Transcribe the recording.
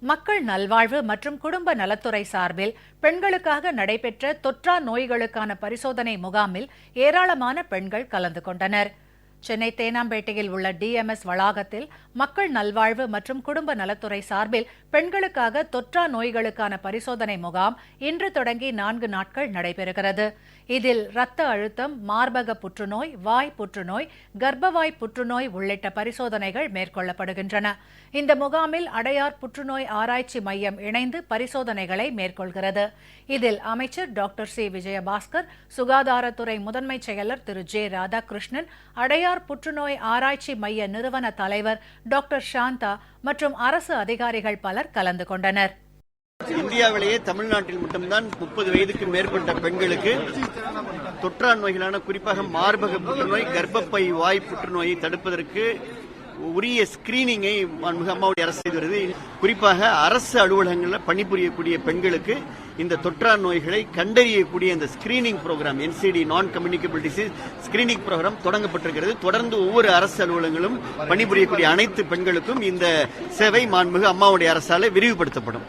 மக்கள் நல்வாழ்வு மற்றும் குடும்ப நலத்துறை சார்பில் பெண்களுக்காக நடைபெற்ற தொற்றா நோய்களுக்கான பரிசோதனை முகாமில் ஏராளமான பெண்கள் கலந்து கொண்டனர். சென்னை தேனாம்பேட்டையில் உள்ள டிஎம்எஸ் வளாகத்தில் மக்கள் நல்வாழ்வு மற்றும் குடும்ப நலத்துறை சார்பில் பெண்களுக்காக தொற்றா நோய்களுக்கான பரிசோதனை முகாம் இன்று தொடங்கி 4 நாட்கள் நடைபெறுகிறது. இதில் இரத்த அழுத்தம், மார்பக புற்றுநோய், வாய் புற்றுநோய், கர்ப்பவாய் புற்றுநோய் உள்ளிட்ட பரிசோதனைகள் மேற்கொள்ளப்படுகின்றன. இந்த முகாமில் அடையார் புற்றுநோய் ஆராய்ச்சி மையம் இணைந்து பரிசோதனைகளை மேற்கொள்கிறது. இதில் அமைச்சர் டாக்டர் சி. விஜயபாஸ்கர், சுகாதாரத்துறை முதன்மை செயலர் திரு ஜே. ராதாகிருஷ்ணன், அடையார் புற்றுநோய் ஆராய்ச்சி மைய நிறுவன தலைவர் டாக்டர் சாந்தா மற்றும் அரசு அதிகாரிகள் பலர் கலந்து கொண்டனர். இந்தியாவிலேயே தமிழ்நாட்டில் மட்டும்தான் 30 வயதுக்கு மேற்பட்ட பெண்களுக்கு தொற்றா நோய்களான குறிப்பாக மார்பக புற்றுநோய், கர்ப்பப்பை வாய் புற்றுநோயை தடுப்பதற்கு உரிய ஸ்கிரீனிங்கை அம்மாவுடைய அரசு செய்து வருது. குறிப்பாக அரசு அலுவலகங்களில் பணிபுரியக்கூடிய பெண்களுக்கு இந்த தொற்றா நோய்களை கண்டறியக்கூடிய இந்த screening program NCD non communicable disease screening program தொடங்கப்பட்டிருக்கிறது. தொடர்ந்து ஒவ்வொரு அரசு அலுவலகங்களும் பணிபுரியக்கூடிய அனைத்து பெண்களுக்கும் இந்த சேவை மாண்புமிகு அம்மாவுடைய அரசால் விரிவுபடுத்தப்படும்.